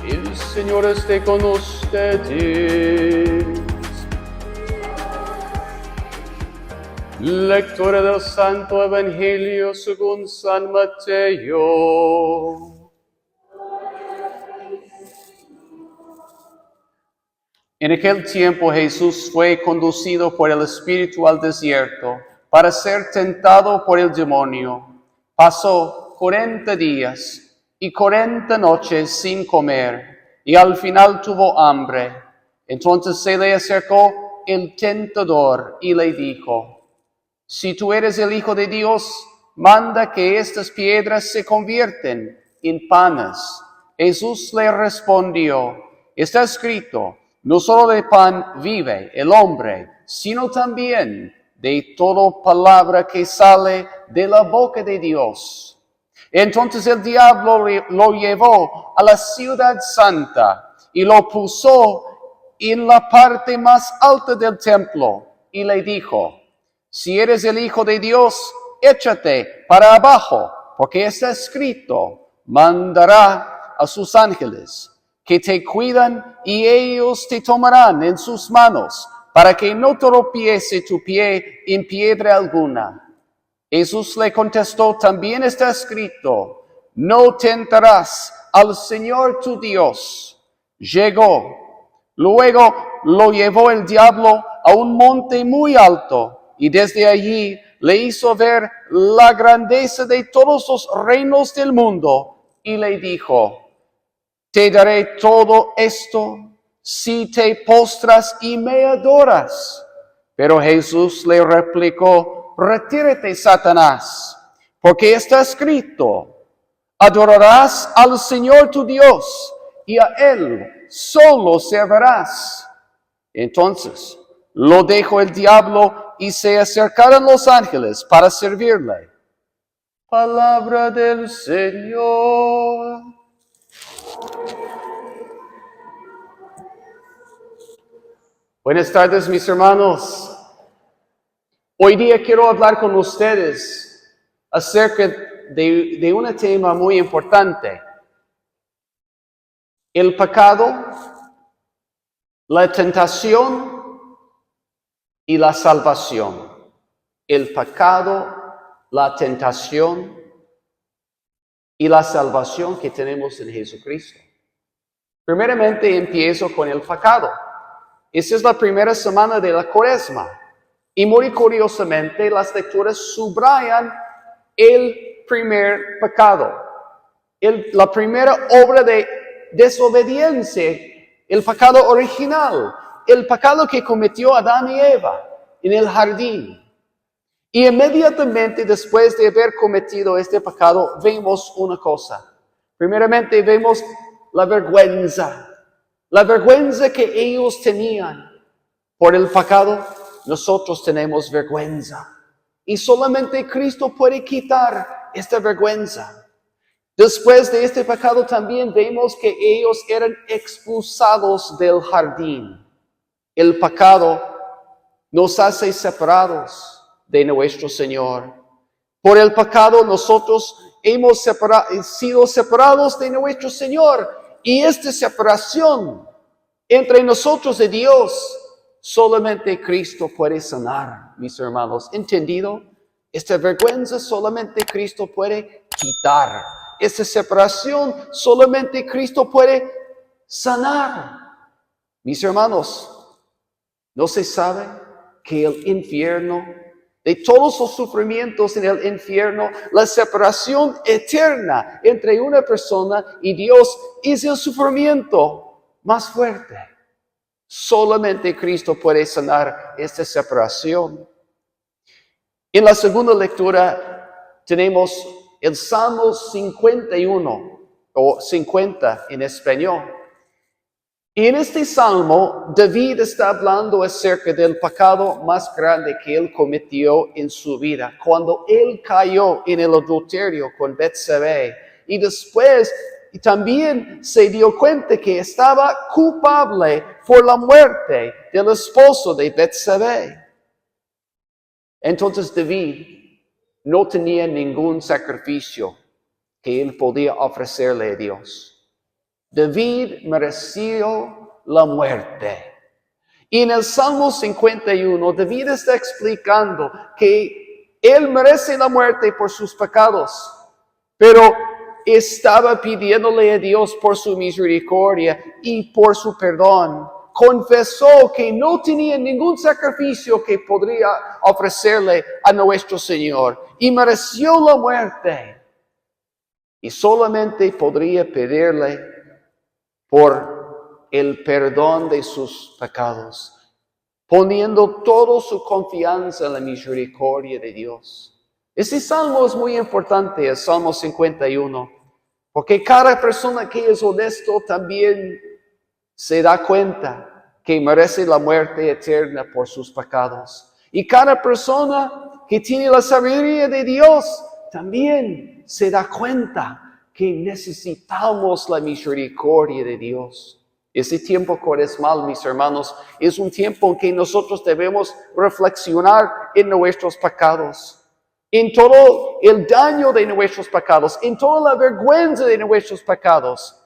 El Señor esté con ustedes. Lectura del Santo Evangelio según San Mateo. En aquel tiempo Jesús fue conducido por el Espíritu al desierto para ser tentado por el demonio. Pasó 40 días y 40 noches sin comer, y al final tuvo hambre. Entonces se le acercó el tentador y le dijo: si tú eres el Hijo de Dios, manda que estas piedras se convierten en panes. Jesús le respondió: está escrito, no solo de pan vive el hombre, sino también de toda palabra que sale de la boca de Dios. Entonces el diablo lo llevó a la ciudad santa y lo puso en la parte más alta del templo y le dijo: si eres el Hijo de Dios, échate para abajo, porque está escrito, mandará a sus ángeles que te cuidan y ellos te tomarán en sus manos para que no tropiece tu pie en piedra alguna. Jesús le contestó: también está escrito, no tentarás al Señor tu Dios. Luego lo llevó el diablo a un monte muy alto y desde allí le hizo ver la grandeza de todos los reinos del mundo y le dijo: te daré todo esto si te postras y me adoras. Pero Jesús le replicó: retírate, Satanás, porque está escrito, adorarás al Señor tu Dios y a Él solo servirás. Entonces lo dejó el diablo y se acercaron los ángeles para servirle. Palabra del Señor. Buenas tardes, mis hermanos. Hoy día quiero hablar con ustedes acerca de un tema muy importante: el pecado, la tentación y la salvación. El pecado, la tentación y la salvación que tenemos en Jesucristo. Primeramente empiezo con el pecado. Esta es la primera semana de la Cuaresma. Y muy curiosamente, las lecturas subrayan el primer pecado. La primera obra de desobediencia, el pecado original, el pecado que cometió Adán y Eva en el jardín. Y inmediatamente después de haber cometido este pecado, vemos una cosa. Primeramente vemos la vergüenza que ellos tenían por el pecado. Nosotros tenemos vergüenza y solamente Cristo puede quitar esta vergüenza. Después de este pecado también vemos que ellos eran expulsados del jardín. El pecado nos hace separados de nuestro Señor. Por el pecado nosotros hemos sido separados de nuestro Señor. Y esta separación entre nosotros y Dios, solamente Cristo puede sanar, mis hermanos. ¿Entendido? Esta vergüenza solamente Cristo puede quitar. Esta separación solamente Cristo puede sanar. Mis hermanos, ¿no se sabe que el infierno, de todos los sufrimientos en el infierno, la separación eterna entre una persona y Dios es el sufrimiento más fuerte? Solamente Cristo puede sanar esta separación. En la segunda lectura tenemos el Salmo 51, o 50 en español. Y en este salmo, David está hablando acerca del pecado más grande que él cometió en su vida, cuando él cayó en el adulterio con Betsabé. Y después también se dio cuenta que estaba culpable por la muerte del esposo de Betsabé. Entonces David no tenía ningún sacrificio que él podía ofrecerle a Dios. David mereció la muerte. Y en el Salmo 51, David está explicando que él merece la muerte por sus pecados, pero estaba pidiéndole a Dios por su misericordia y por su perdón. Confesó que no tenía ningún sacrificio que podría ofrecerle a nuestro Señor y mereció la muerte. Y solamente podría pedirle por el perdón de sus pecados, poniendo toda su confianza en la misericordia de Dios. Este salmo es muy importante, el Salmo 51, porque cada persona que es honesto también se da cuenta que merece la muerte eterna por sus pecados. Y cada persona que tiene la sabiduría de Dios también se da cuenta que necesitamos la misericordia de Dios. Ese tiempo cuaresmal, mis hermanos, es un tiempo en que nosotros debemos reflexionar en nuestros pecados, en todo el daño de nuestros pecados, en toda la vergüenza de nuestros pecados,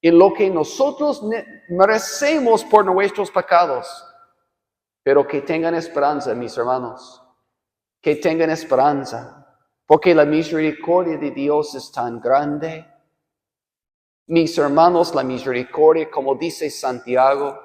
en lo que nosotros merecemos por nuestros pecados. Pero que tengan esperanza, mis hermanos, que tengan esperanza, porque la misericordia de Dios es tan grande. Mis hermanos, la misericordia, como dice Santiago,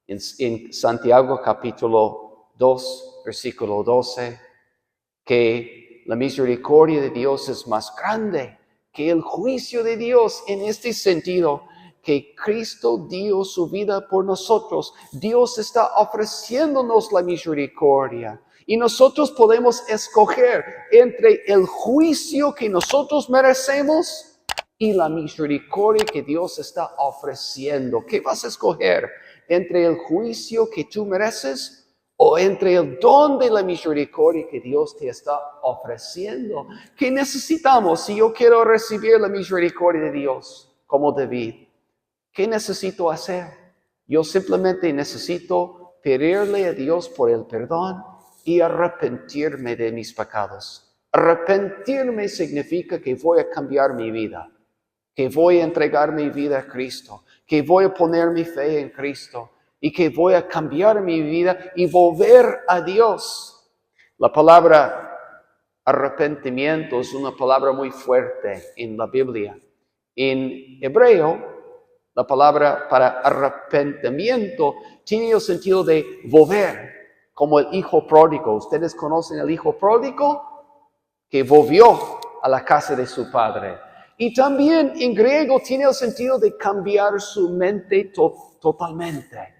en Santiago capítulo 2, versículo 12, que la misericordia de Dios es más grande que el juicio de Dios, en este sentido, que Cristo dio su vida por nosotros. Dios está ofreciéndonos la misericordia. Y nosotros podemos escoger entre el juicio que nosotros merecemos y la misericordia que Dios está ofreciendo. ¿Qué vas a escoger? ¿Entre el juicio que tú mereces o entre el don de la misericordia que Dios te está ofreciendo? ¿Qué necesitamos si yo quiero recibir la misericordia de Dios como David? ¿Qué necesito hacer? Yo simplemente necesito pedirle a Dios por el perdón y arrepentirme de mis pecados. Arrepentirme significa que voy a cambiar mi vida, que voy a entregar mi vida a Cristo, que voy a poner mi fe en Cristo y que voy a cambiar mi vida y volver a Dios. La palabra arrepentimiento es una palabra muy fuerte en la Biblia. En hebreo, la palabra para arrepentimiento tiene el sentido de volver, como el hijo pródigo. ¿Ustedes conocen el hijo pródigo? Que volvió a la casa de su padre. Y también en griego tiene el sentido de cambiar su mente totalmente.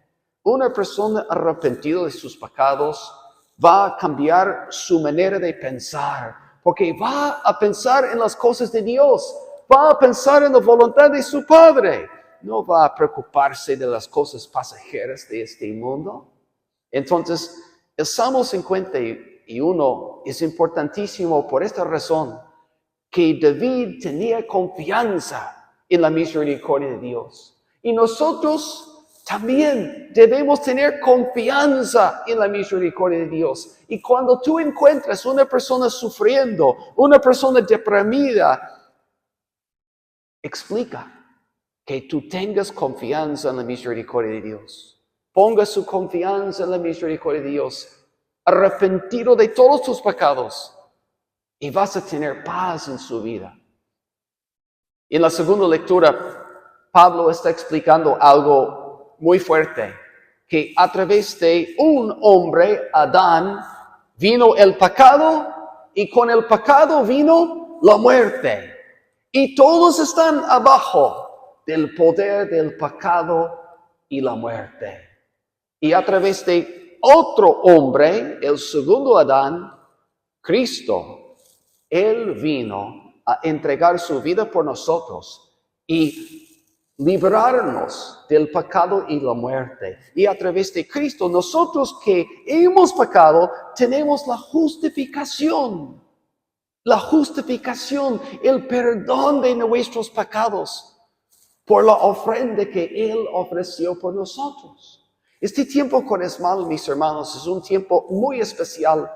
Una persona arrepentida de sus pecados va a cambiar su manera de pensar, porque va a pensar en las cosas de Dios, va a pensar en la voluntad de su Padre, no va a preocuparse de las cosas pasajeras de este mundo. Entonces, el Salmo 51 es importantísimo por esta razón, que David tenía confianza en la misericordia de Dios. Y nosotros también debemos tener confianza en la misericordia de Dios. Y cuando tú encuentras una persona sufriendo, una persona deprimida, explica que tú tengas confianza en la misericordia de Dios. Ponga su confianza en la misericordia de Dios, arrepentido de todos tus pecados, y vas a tener paz en su vida. En la segunda lectura, Pablo está explicando algo muy fuerte, que a través de un hombre, Adán, vino el pecado y con el pecado vino la muerte. Y todos están abajo del poder del pecado y la muerte. Y a través de otro hombre, el segundo Adán, Cristo, Él vino a entregar su vida por nosotros y librarnos del pecado y la muerte. Y a través de Cristo, nosotros que hemos pecado, tenemos la justificación. La justificación, el perdón de nuestros pecados por la ofrenda que Él ofreció por nosotros. Este tiempo cuaresmal, mis hermanos, es un tiempo muy especial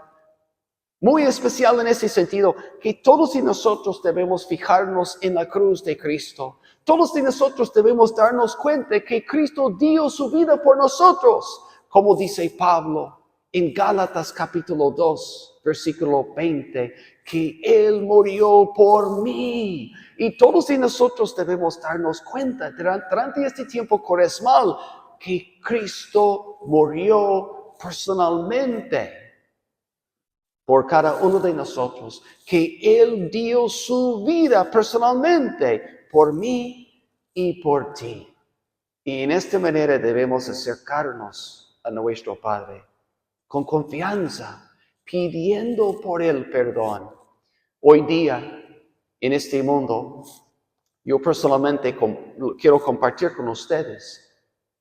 Muy especial en ese sentido, que todos de nosotros debemos fijarnos en la cruz de Cristo. Todos de nosotros debemos darnos cuenta que Cristo dio su vida por nosotros, como dice Pablo en Gálatas capítulo 2, versículo 20, que Él murió por mí. Y todos de nosotros debemos darnos cuenta durante este tiempo cuaresmal que Cristo murió personalmente por cada uno de nosotros, que Él dio su vida personalmente por mí y por ti. Y en esta manera debemos acercarnos a nuestro Padre con confianza, pidiendo por Él perdón. Hoy día, en este mundo, yo personalmente quiero compartir con ustedes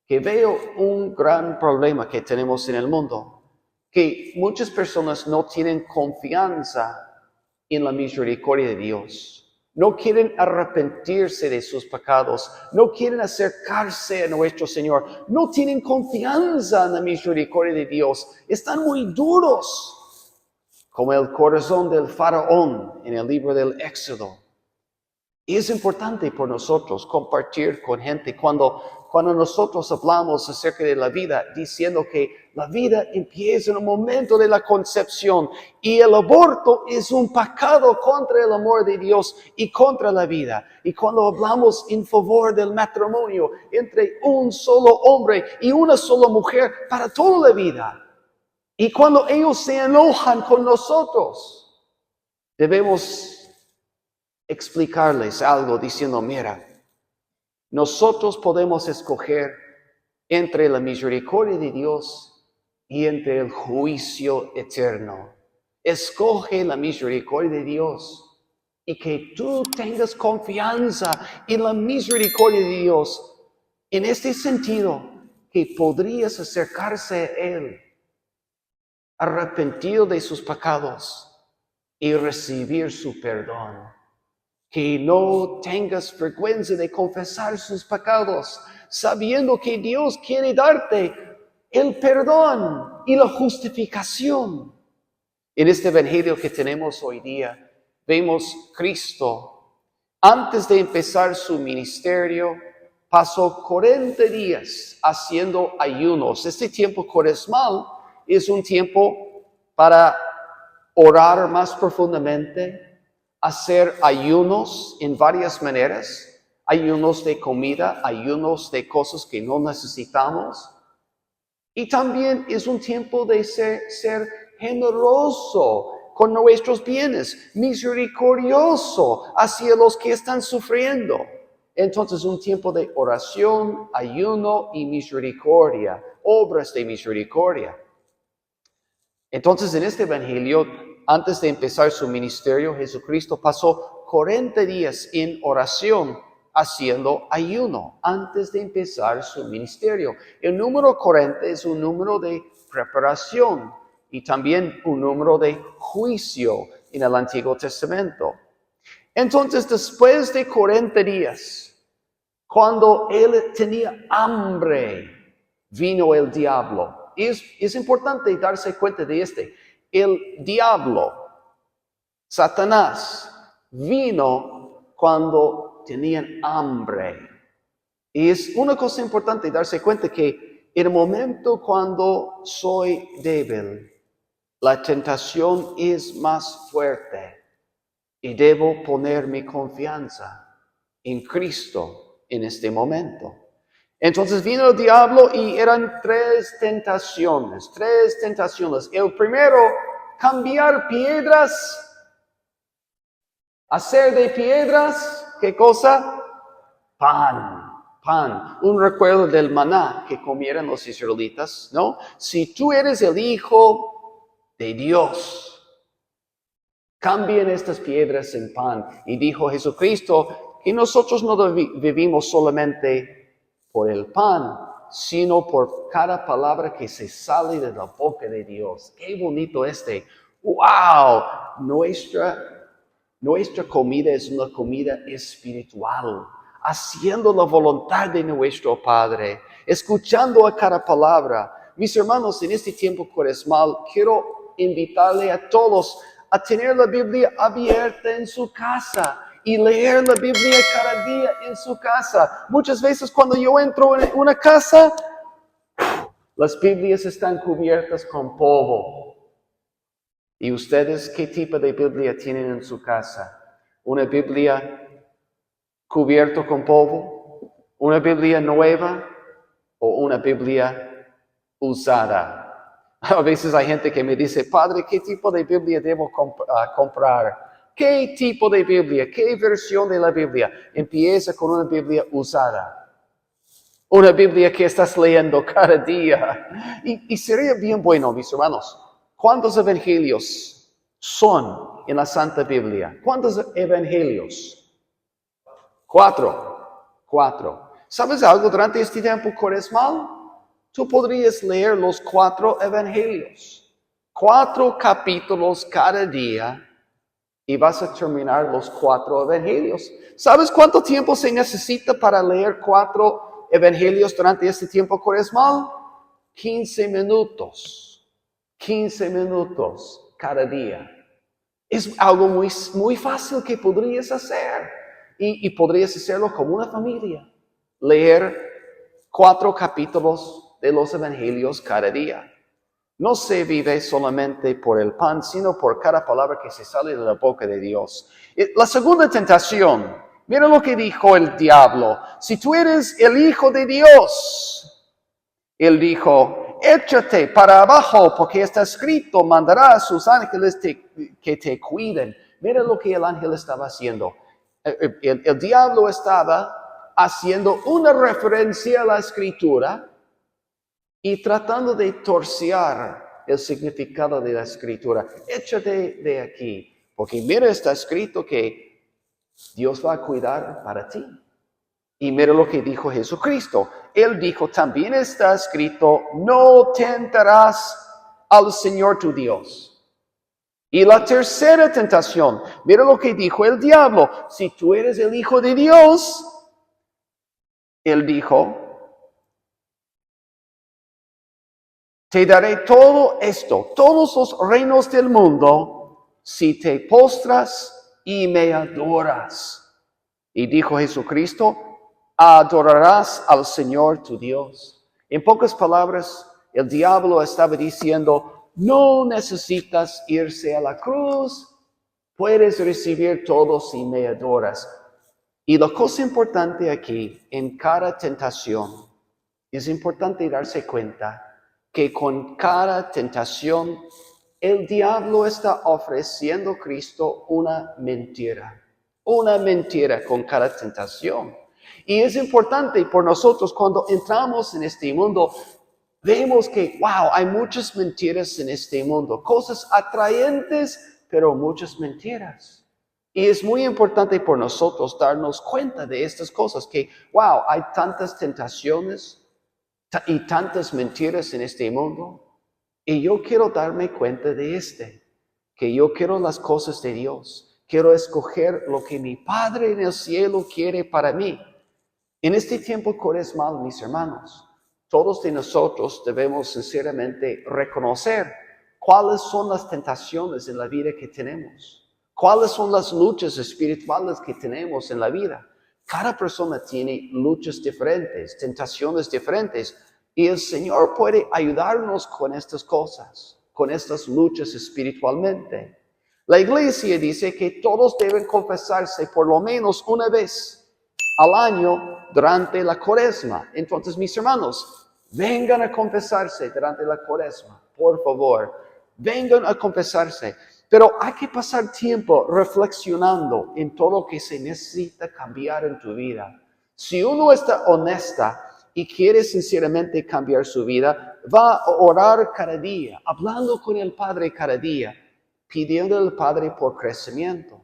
que veo un gran problema que tenemos en el mundo, que muchas personas no tienen confianza en la misericordia de Dios. No quieren arrepentirse de sus pecados. No quieren acercarse a nuestro Señor. No tienen confianza en la misericordia de Dios. Están muy duros, como el corazón del faraón en el libro del Éxodo. Y es importante por nosotros compartir con gente cuando nosotros hablamos acerca de la vida, diciendo que la vida empieza en el momento de la concepción y el aborto es un pecado contra el amor de Dios y contra la vida. Y cuando hablamos en favor del matrimonio entre un solo hombre y una sola mujer para toda la vida, y cuando ellos se enojan con nosotros, debemos explicarles algo diciendo, mira, nosotros podemos escoger entre la misericordia de Dios y entre el juicio eterno. Escoge la misericordia de Dios y que tú tengas confianza en la misericordia de Dios. En este sentido, que podrías acercarse a Él, arrepentido de sus pecados y recibir su perdón. Que no tengas vergüenza de confesar sus pecados, sabiendo que Dios quiere darte el perdón y la justificación. En este evangelio que tenemos hoy día, vemos Cristo, antes de empezar su ministerio, pasó 40 días haciendo ayunos. Este tiempo cuaresmal es un tiempo para orar más profundamente, hacer ayunos en varias maneras, ayunos de comida, ayunos de cosas que no necesitamos. Y también es un tiempo de ser generoso con nuestros bienes, misericordioso hacia los que están sufriendo. Entonces, un tiempo de oración, ayuno y misericordia, obras de misericordia. Entonces, en este evangelio, antes de empezar su ministerio, Jesucristo pasó 40 días en oración, haciendo ayuno, antes de empezar su ministerio. El número 40 es un número de preparación y también un número de juicio en el Antiguo Testamento. Entonces, después de 40 días, cuando él tenía hambre, vino el diablo. Es importante darse cuenta de El diablo, Satanás, vino cuando tenían hambre. Y es una cosa importante darse cuenta que en el momento cuando soy débil, la tentación es más fuerte y debo poner mi confianza en Cristo en este momento. Entonces vino el diablo y eran tres tentaciones. El primero, cambiar piedras, hacer de piedras, ¿qué cosa? Pan. Un recuerdo del maná que comieron los israelitas, ¿no? Si tú eres el Hijo de Dios, cambien estas piedras en pan. Y dijo Jesucristo que nosotros no vivimos solamente por el pan, sino por cada palabra que se sale de la boca de Dios. ¡Qué bonito ¡Wow! Nuestra comida es una comida espiritual, haciendo la voluntad de nuestro Padre, escuchando a cada palabra. Mis hermanos, en este tiempo cuaresmal, quiero invitarle a todos a tener la Biblia abierta en su casa y leer la Biblia cada día en su casa. Muchas veces cuando yo entro en una casa, las Biblias están cubiertas con polvo. ¿Y ustedes qué tipo de Biblia tienen en su casa? ¿Una Biblia cubierta con polvo? ¿Una Biblia nueva o una Biblia usada? A veces hay gente que me dice, Padre, ¿qué tipo de Biblia debo comprar? ¿Qué tipo de Biblia? ¿Qué versión de la Biblia? Empieza con una Biblia usada. Una Biblia que estás leyendo cada día. Y sería bien bueno, mis hermanos, ¿cuántos evangelios son en la Santa Biblia? ¿Cuántos evangelios? 4. ¿Sabes algo? Durante este tiempo cuaresmal, tú podrías leer los 4 evangelios. 4 capítulos cada día y vas a terminar los 4 evangelios. ¿Sabes cuánto tiempo se necesita para leer 4 evangelios durante este tiempo cuaresmal? 15 minutos. 15 minutos cada día. Es algo muy fácil que podrías hacer. Y podrías hacerlo como una familia. Leer 4 capítulos de los evangelios cada día. No se vive solamente por el pan, sino por cada palabra que se sale de la boca de Dios. La segunda tentación, mira lo que dijo el diablo. Si tú eres el Hijo de Dios, él dijo, échate para abajo, porque está escrito, mandará a sus ángeles que te cuiden. Mira lo que el ángel estaba haciendo. El diablo estaba haciendo una referencia a la Escritura y tratando de torcer el significado de la Escritura. Échate de aquí, porque mira, está escrito que Dios va a cuidar para ti. Y mira lo que dijo Jesucristo. Él dijo, también está escrito, no tentarás al Señor tu Dios. Y la tercera tentación, mira lo que dijo el diablo. Si tú eres el Hijo de Dios, él dijo, te daré todo esto, todos los reinos del mundo, si te postras y me adoras. Y dijo Jesucristo, adorarás al Señor tu Dios. En pocas palabras, el diablo estaba diciendo, no necesitas irse a la cruz, puedes recibir todo si me adoras. Y la cosa importante aquí, en cada tentación, es importante darse cuenta que con cada tentación, el diablo está ofreciendo a Cristo una mentira con cada tentación. Y es importante por nosotros cuando entramos en este mundo, vemos que, wow, hay muchas mentiras en este mundo, cosas atraentes, pero muchas mentiras. Y es muy importante por nosotros darnos cuenta de estas cosas, que, wow, hay tantas tentaciones y tantas mentiras en este mundo. Y yo quiero darme cuenta de que yo quiero las cosas de Dios. Quiero escoger lo que mi Padre en el cielo quiere para mí. En este tiempo cuaresmal, mis hermanos, todos de nosotros debemos sinceramente reconocer cuáles son las tentaciones en la vida que tenemos, cuáles son las luchas espirituales que tenemos en la vida. Cada persona tiene luchas diferentes, tentaciones diferentes, y el Señor puede ayudarnos con estas cosas, con estas luchas espiritualmente. La iglesia dice que todos deben confesarse por lo menos una vez al año durante la cuaresma. Entonces, mis hermanos, vengan a confesarse durante la cuaresma, por favor. Vengan a confesarse. Pero hay que pasar tiempo reflexionando en todo lo que se necesita cambiar en tu vida. Si uno está honesta y quiere sinceramente cambiar su vida, va a orar cada día, hablando con el Padre cada día, pidiendo al Padre por crecimiento.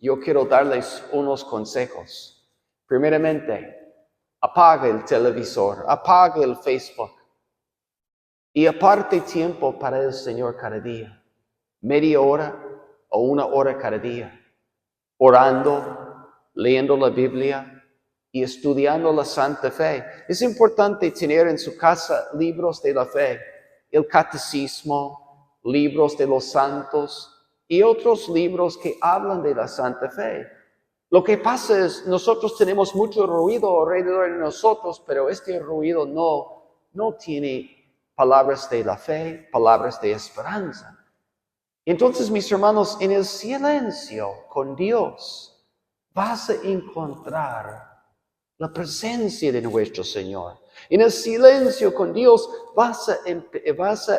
Yo quiero darles unos consejos. Primeramente, apaga el televisor, apaga el Facebook y aparte tiempo para el Señor cada día. Media hora o una hora cada día. Orando, leyendo la Biblia y estudiando la Santa Fe. Es importante tener en su casa libros de la fe, el catecismo, libros de los santos y otros libros que hablan de la Santa Fe. Lo que pasa es, nosotros tenemos mucho ruido alrededor de nosotros, pero este ruido no tiene palabras de la fe, palabras de esperanza. Entonces, mis hermanos, en el silencio con Dios vas a encontrar la presencia de nuestro Señor. En el silencio con Dios vas a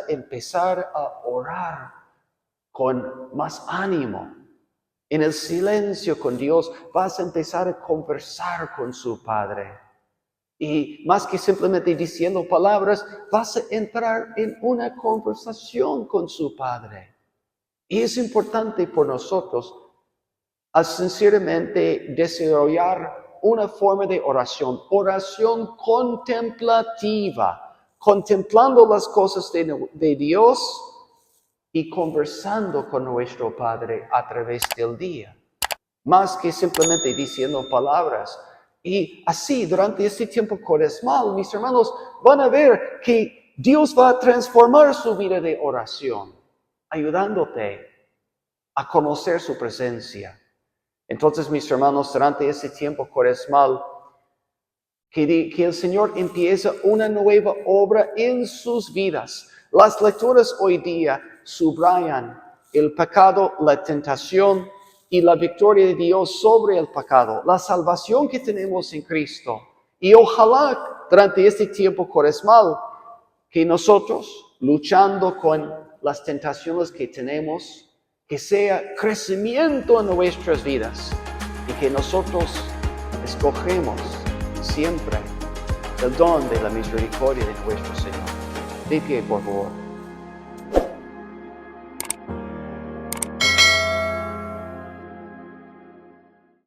empezar a orar con más ánimo. En el silencio con Dios vas a empezar a conversar con su Padre. Y más que simplemente diciendo palabras, vas a entrar en una conversación con su Padre. Y es importante por nosotros a sinceramente desarrollar una forma de oración contemplativa, contemplando las cosas de Dios y conversando con nuestro Padre a través del día, más que simplemente diciendo palabras. Y así, durante este tiempo cuaresmal, mis hermanos van a ver que Dios va a transformar su vida de oración, ayudándote a conocer su presencia. Entonces, mis hermanos, durante ese tiempo cuaresmal, que el Señor empieza una nueva obra en sus vidas. Las lecturas hoy día subrayan el pecado, la tentación y la victoria de Dios sobre el pecado, la salvación que tenemos en Cristo. Y ojalá durante este tiempo cuaresmal, que nosotros, luchando con las tentaciones que tenemos, que sea crecimiento en nuestras vidas y que nosotros escogemos siempre el don de la misericordia de nuestro Señor. De pie, por favor.